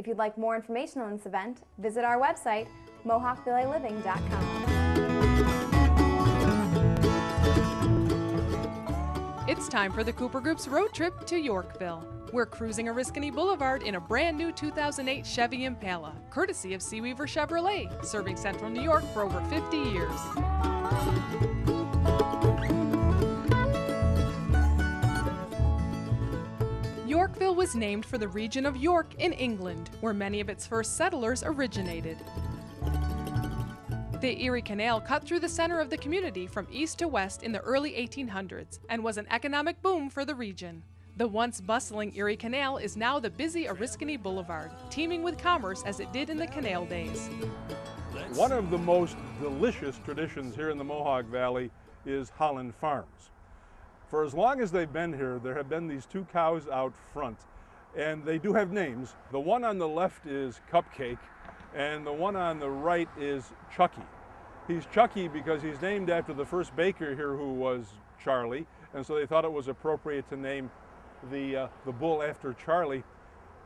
If you'd like more information on this event, visit our website, mohawkvillaliving.com. It's time for the Cooper Group's road trip to Yorkville. We're cruising Oriskany Boulevard in a brand new 2008 Chevy Impala, courtesy of Seaweaver Chevrolet, serving Central New York for over 50 years. Yorkville was named for the region of York in England, where many of its first settlers originated. The Erie Canal cut through the center of the community from east to west in the early 1800s and was an economic boom for the region. The once bustling Erie Canal is now the busy Oriskany Boulevard, teeming with commerce as it did in the canal days. One of the most delicious traditions here in the Mohawk Valley is Holland Farms. For as long as they've been here, there have been these two cows out front, and they do have names. The one on the left is Cupcake, and the one on the right is Chucky. He's Chucky because he's named after the first baker here, who was Charlie, and so they thought it was appropriate to name the bull after Charlie.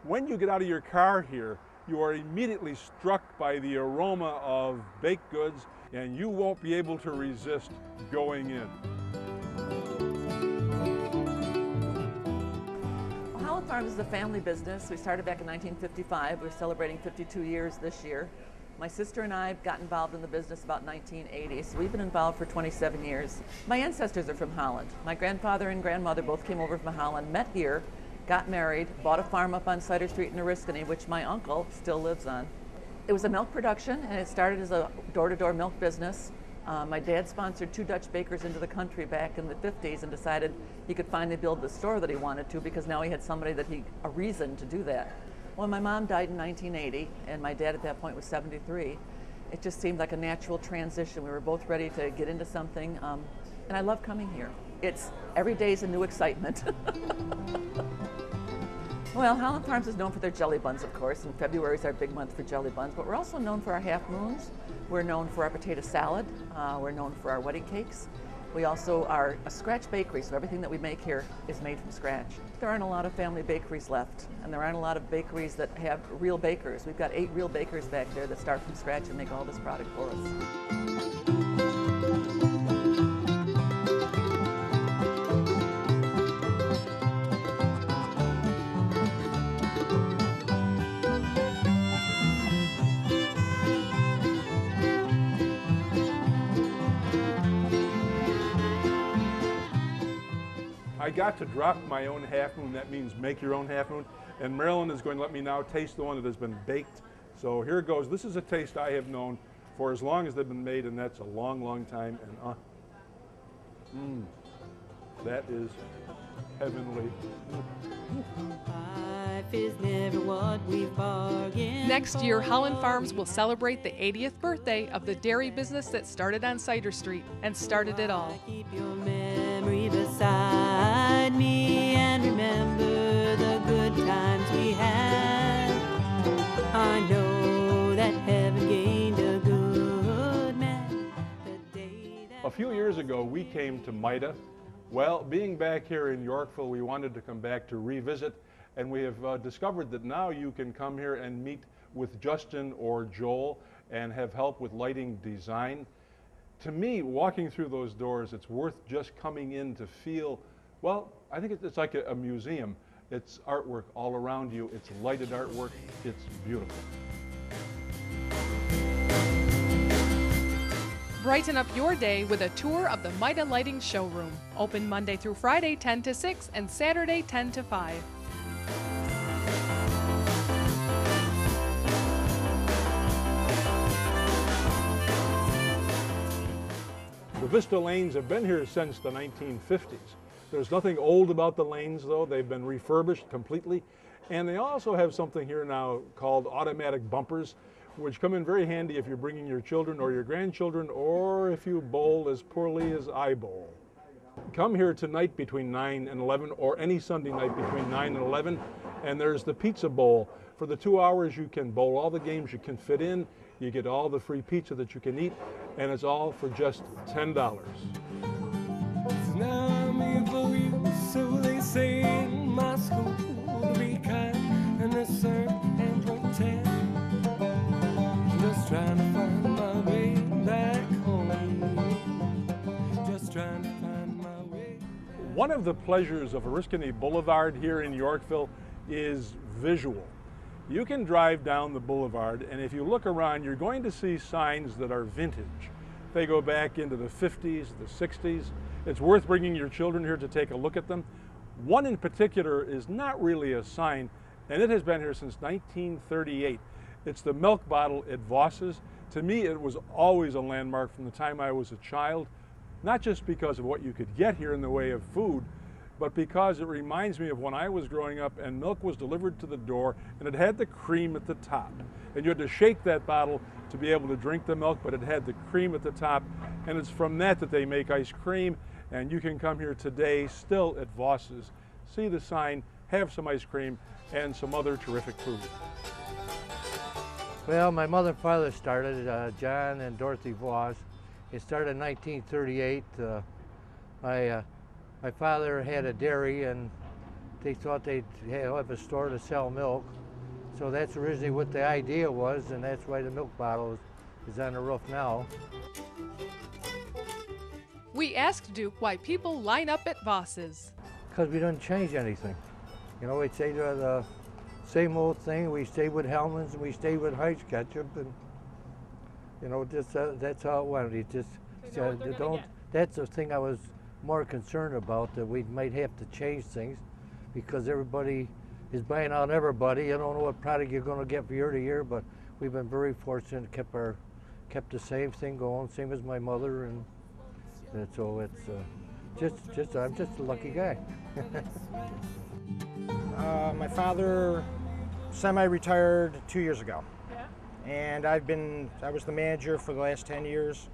When you get out of your car here, you are immediately struck by the aroma of baked goods, and you won't be able to resist going in. Holland Farms is a family business. We started back in 1955. We're celebrating 52 years this year. My sister and I got involved in the business about 1980, so we've been involved for 27 years. My ancestors are from Holland. My grandfather and grandmother both came over from Holland, met here, got married, bought a farm up on Cider Street in Oriskany, which my uncle still lives on. It was a milk production, and it started as a door-to-door milk business. My dad sponsored 2 Dutch bakers into the country back in the 50s and decided he could finally build the store that he wanted to, because now he had somebody a reason to do that. When my mom died in 1980, and my dad at that point was 73, it just seemed like a natural transition. We were both ready to get into something, and I love coming here. Every day is a new excitement. Well, Holland Farms is known for their jelly buns, of course, and February is our big month for jelly buns, but we're also known for our half moons. We're known for our potato salad. We're known for our wedding cakes. We also are a scratch bakery, so everything that we make here is made from scratch. There aren't a lot of family bakeries left, and there aren't a lot of bakeries that have real bakers. We've got 8 real bakers back there that start from scratch and make all this product for us. I got to drop my own half moon. That means make your own half moon. And Marilyn is going to let me now taste the one that has been baked. So here it goes. This is a taste I have known for as long as they've been made, and that's a long, long time. And that is heavenly. Life is never what we've bargained. Next year, Holland Farms will celebrate the 80th birthday of the dairy business that started on Cider Street and started it all. Keep your memory beside me and remember the good times we had. I know that heaven gained a good man the day that... A few years ago, we came to Mida. Well, being back here in Yorkville, we wanted to come back to revisit, and we have discovered that now you can come here and meet with Justin or Joel and have help with lighting design. To me, walking through those doors, it's worth just coming in to feel, well, I think it's like a museum. It's artwork all around you. It's lighted artwork. It's beautiful. Brighten up your day with a tour of the Mida Lighting Showroom. Open Monday through Friday 10 to 6 and Saturday 10 to 5. The Vista lanes have been here since the 1950s. There's nothing old about the lanes, though. They've been refurbished completely. And they also have something here now called automatic bumpers, which come in very handy if you're bringing your children or your grandchildren, or if you bowl as poorly as I bowl. Come here tonight between 9 and 11, or any Sunday night between 9 and 11, and there's the pizza bowl. For the 2 hours you can bowl all the games you can fit in, you get all the free pizza that you can eat, and it's all for just $10. Now I'm here for you, so they say in my school, to be kind and assert and protect. One of the pleasures of Oriskany Boulevard here in Yorkville is visual. You can drive down the boulevard, and if you look around, you're going to see signs that are vintage. They go back into the 50s, the 60s. It's worth bringing your children here to take a look at them. One in particular is not really a sign, and it has been here since 1938. It's the milk bottle at Vosses. To me, it was always a landmark from the time I was a child, not just because of what you could get here in the way of food, but because it reminds me of when I was growing up and milk was delivered to the door and it had the cream at the top. And you had to shake that bottle to be able to drink the milk, but it had the cream at the top. And it's from that that they make ice cream. And you can come here today, still at Vosses, see the sign, have some ice cream, and some other terrific food. Well, my mother and father started, John and Dorothy Voss. It started in 1938. My father had a dairy, and they thought they'd have a store to sell milk. So that's originally what the idea was, and that's why the milk bottle is on the roof now. We asked Duke why people line up at Vosses. Because we didn't change anything. You know, we'd say the same old thing. We stayed with Hellman's, and we stayed with Heinz ketchup, and you know, just that's how it went. You just That's the thing I was more concerned about, that we might have to change things because everybody is buying out everybody. You don't know what product you're going to get from year to year, but we've been very fortunate, kept the same thing going, same as my mother, and so it's I'm just a lucky guy. My father semi-retired 2 years ago, and I was the manager for the last 10 years,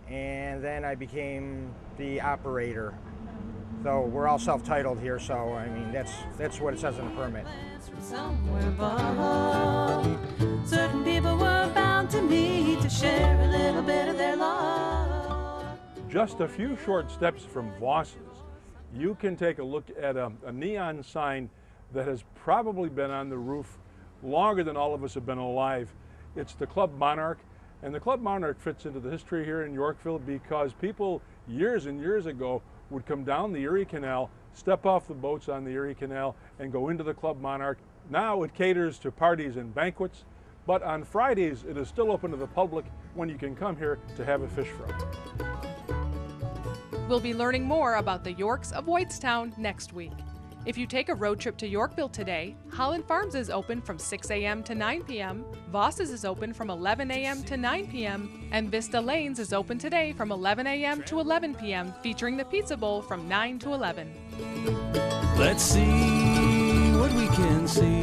and then I became the operator. So we're all self-titled here, so I mean that's what it says in the permit. Somewhere far, certain people were bound to meet to share a little bit of their love. Just a few short steps from Vosses, you can take a look at a neon sign that has probably been on the roof longer than all of us have been alive. It's the Club Monarch, and the Club Monarch fits into the history here in Yorkville because people years and years ago would come down the Erie Canal, step off the boats on the Erie Canal, and go into the Club Monarch. Now it caters to parties and banquets, but on Fridays it is still open to the public when you can come here to have a fish fry. We'll be learning more about the Yorks of Whitestown next week. If you take a road trip to Yorkville today, Holland Farms is open from 6 a.m. to 9 p.m., Vosses is open from 11 a.m. to 9 p.m., and Vista Lanes is open today from 11 a.m. to 11 p.m., featuring the Pizza Bowl from 9 to 11. Let's see what we can see.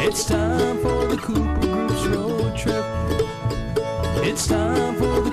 It's time for the Cooper Group's road trip. It's time for the